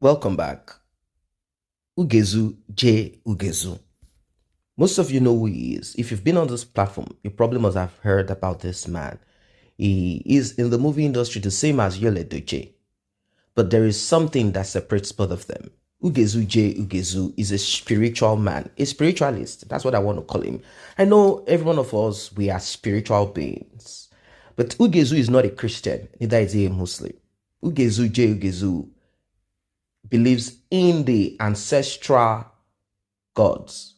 Welcome back. Ugezu J. Ugezu. Most of you know who he is. If you've been on this platform, you probably must have heard about this man. He is in the movie industry the same as Edochie, but there is something that separates both of them. Ugezu J. Ugezu is a spiritual man, a spiritualist. That's what I want to call him. I know every one of us, we are spiritual beings, but Ugezu is not a Christian, neither is he a Muslim. Ugezu J. Ugezu believes in the ancestral gods.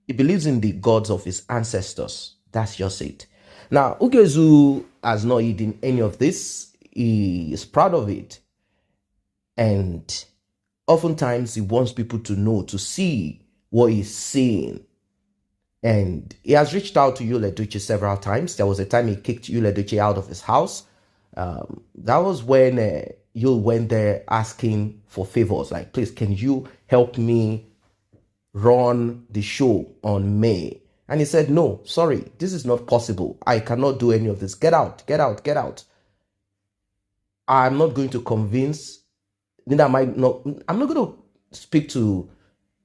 He believes in the gods of his ancestors. That's just it. Now, Ugezu has not hidden any of this. He is proud of it. And oftentimes he wants people to know, to see what he's seeing. And he has reached out to Edochie several times. There was a time he kicked Edochie out of his house. That was when Yul went there asking for favors, like, please, can you help me run the show on May? And he said, no, sorry, this is not possible. I cannot do any of this. Get out, get out, get out. I'm not going to convince, I'm not going to speak to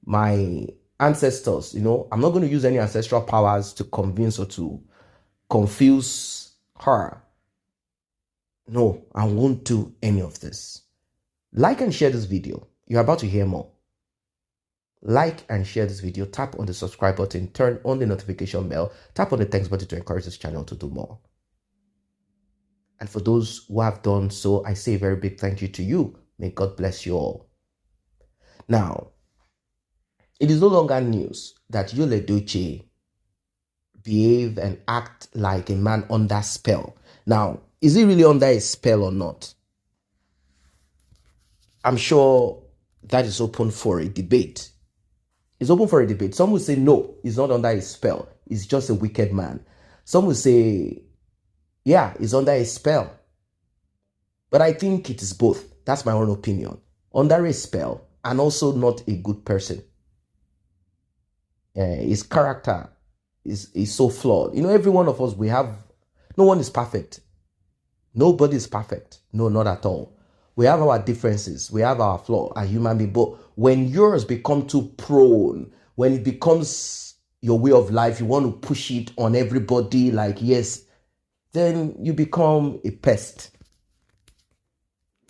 my ancestors, I'm not going to use any ancestral powers to convince or to confuse her. No, I won't do any of this. Like and share this video. You're about to hear more. Like and share this video. Tap on the subscribe button. Turn on the notification bell. Tap on the thanks button to encourage this channel to do more. And for those who have done so, I say a very big thank you to you. May God bless you all. Now, it is no longer news that Edochie behave and act like a man under spell. Now, is he really under a spell or not? I'm sure that is open for a debate. It's open for a debate. Some will say, no, he's not under a spell. He's just a wicked man. Some will say, yeah, he's under a spell. But I think it is both. That's my own opinion. Under a spell and also not a good person. His character is so flawed. Every one of us, no one is perfect. Nobody is perfect. No, not at all. We have our differences. We have our flaw as human beings. But when yours become too prone, when it becomes your way of life, you want to push it on everybody like, yes, then you become a pest.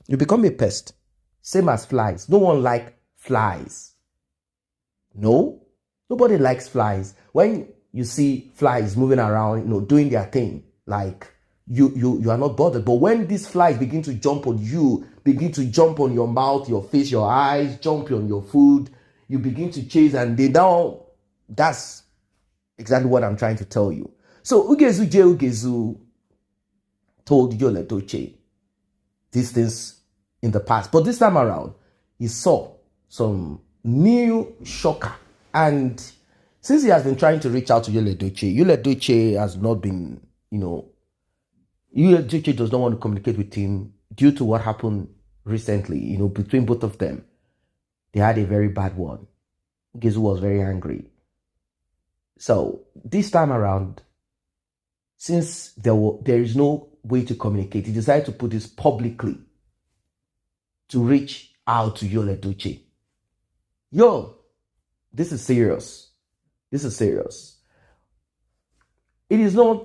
You become a pest. Same as flies. No one likes flies. No, nobody likes flies. When you see flies moving around, doing their thing, like, you are not bothered. But when these flies begin to jump on you, begin to jump on your mouth, your face, your eyes, jump on your food, you begin to chase, and that's exactly what I'm trying to tell you. So Ugezu J. Ugezu told Edochie these things in the past, but this time around he saw some new shocker. And since he has been trying to reach out to Edochie has not been, Edochie does not want to communicate with him due to what happened recently, between both of them. They had a very bad one. Ugezu was very angry. So this time around, since there is no way to communicate, he decided to put this publicly to reach out to Edochie. Yo, this is serious. This is serious. It is not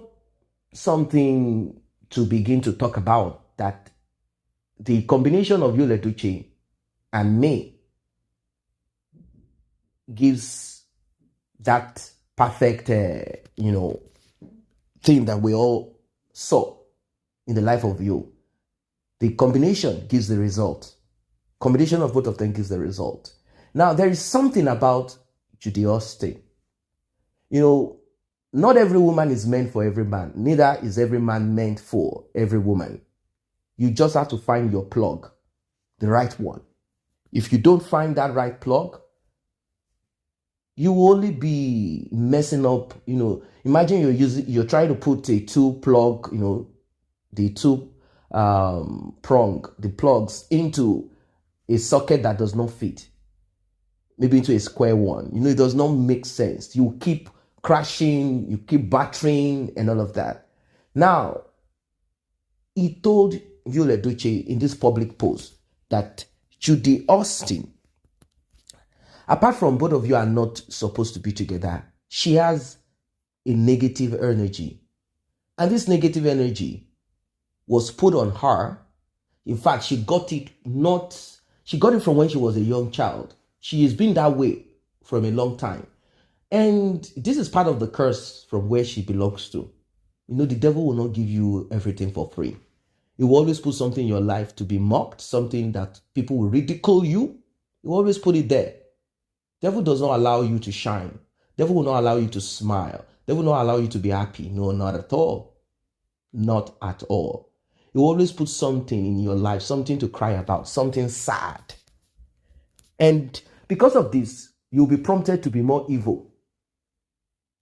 something to begin to talk about, that the combination of Edochie and May gives that perfect, thing that we all saw in the life of you. The combination gives the result. Combination of both of them gives the result. Now, there is something about Judy. Not every woman is meant for every man. Neither is every man meant for every woman. You just have to find your plug, the right one. If you don't find that right plug, you will only be messing up. Imagine you're trying to put a two plug, the two the plugs into a socket that does not fit, maybe into a square one. It does not make sense. You keep crashing, you keep battering, and all of that. Now, he told Edochie in this public post that Judy Austin. Apart from both of you are not supposed to be together, she has a negative energy. And this negative energy was put on her. In fact, she got it from when she was a young child. She has been that way from a long time. And this is part of the curse from where she belongs to. The devil will not give you everything for free. He will always put something in your life to be mocked, something that people will ridicule you. He will always put it there. Devil does not allow you to shine. Devil will not allow you to smile. Devil will not allow you to be happy. No, not at all. Not at all. He will always put something in your life, something to cry about, something sad. And because of this, you'll be prompted to be more evil.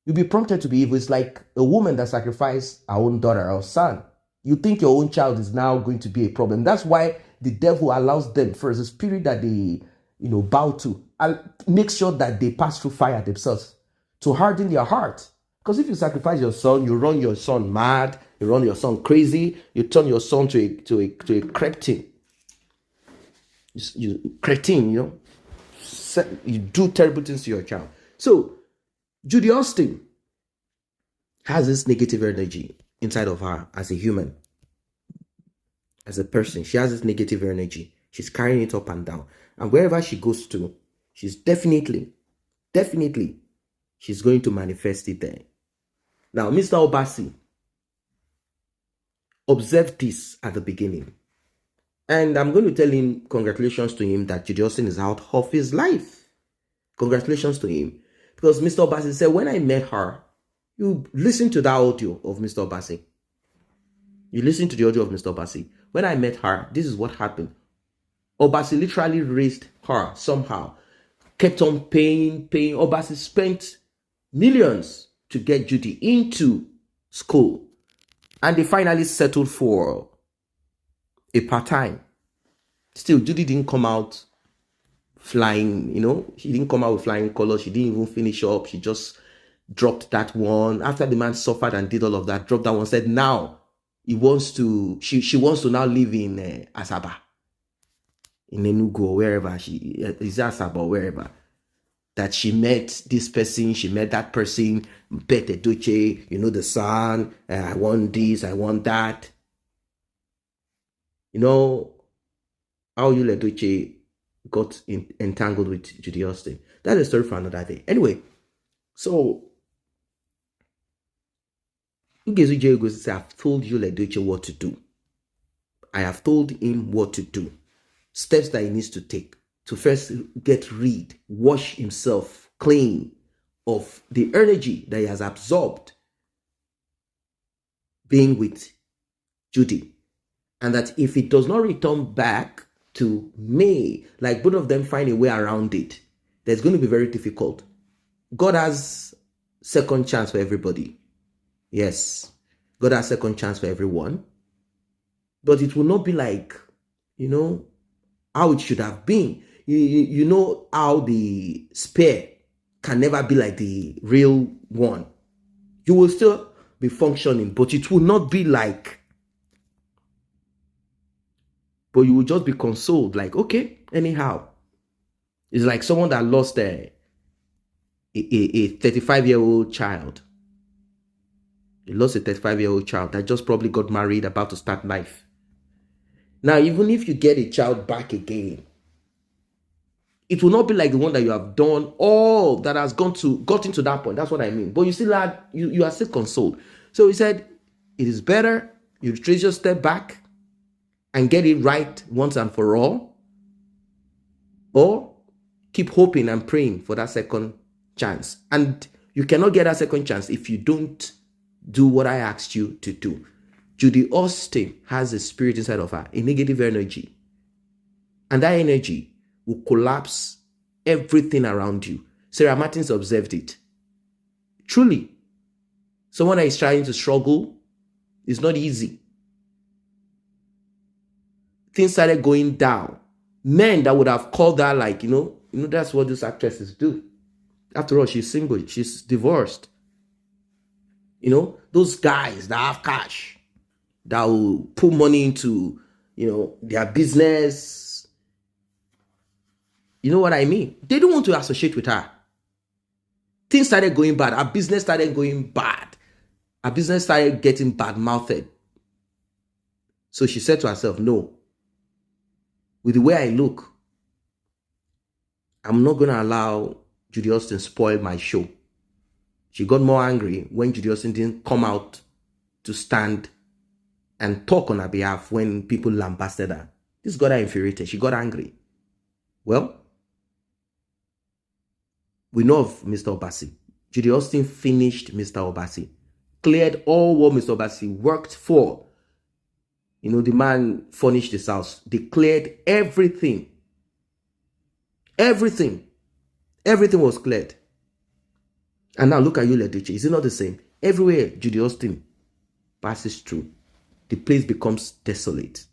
You'll be prompted to be evil. It's like a woman that sacrificed her own daughter or son. You think your own child is now going to be a problem. That's why the devil allows them, first, the spirit that they bow to, and make sure that they pass through fire themselves to harden their heart. Because if you sacrifice your son, you run your son mad, you run your son crazy, you turn your son to a cretin. You do terrible things to your child. So Judy Austin has this negative energy inside of her as a human, as a person. She has this negative energy. She's carrying it up and down. And wherever she goes to, she's definitely, she's going to manifest it there. Now, Mr. Obasi observed this at the beginning. And I'm going to tell him, congratulations to him, that Judy Austin is out of his life. Congratulations to him. Because Mr. Obasi said, when I met her, you listen to that audio of Mr. Obasi. You listen to the audio of Mr. Obasi. When I met her, this is what happened. Obasi literally raised her somehow. Kept on paying. Obasi spent millions to get Judy into school. And they finally settled for a part-time. Still, Judy didn't come out flying, She didn't come out with flying colors. She didn't even finish up. She just dropped that one. After the man suffered and did all of that, dropped that one, said now she wants to now live in Asaba. In Enugu or wherever she is, Asaba or wherever. That she met this person, she met that person, bet Edochie, the son, I want this, I want that. How Edochie got entangled with Judy Austin. That's a story for another day. Anyway, so Ugezu says, I've told Edochie what to do. I have told him what to do. Steps that he needs to take to first get rid, wash himself clean of the energy that he has absorbed being with Judy. And that if it does not return back to May, like both of them find a way around it, that's going to be very difficult. God has second chance for everybody. Yes, God has second chance for everyone. But it will not be like, how it should have been. You know how the spare can never be like the real one. You will still be functioning, but it will not be like, but you will just be consoled, like, okay, anyhow. It's like someone that lost a 35-year-old child. He lost a 35-year-old child that just probably got married, about to start life. Now, even if you get a child back again, it will not be like the one that you have done, all that has gotten to that point. That's what I mean. But you still you are still consoled. So he said, it is better you trace your step back and get it right once and for all, or keep hoping and praying for that second chance. And you cannot get that second chance if you don't do what I asked you to do. Judy Austin has a spirit inside of her, a negative energy. And that energy will collapse everything around you. Sarah Martins observed it. Truly, someone that is trying to struggle is not easy. Things started going down. Men that would have called her like, that's what these actresses do. After all, she's single, she's divorced. Those guys that have cash, that will put money into, their business, You know what I mean? They don't want to associate with her. Things started going bad. Her business started going bad. Her business started getting bad-mouthed. So she said to herself, no, with the way I look, I'm not going to allow Judy Austin spoil my show. She got more angry when Judy Austin didn't come out to stand and talk on her behalf when people lambasted her. This got her infuriated. She got angry. Well, we know of Mr. Obasi. Judy Austin finished Mr. Obasi, cleared all what Mr. Obasi worked for. You know, the man furnished his house. They cleared everything. Everything. Everything was cleared. And now look at you, Edochie. Is it not the same? Everywhere Judy Austin passes through, the place becomes desolate.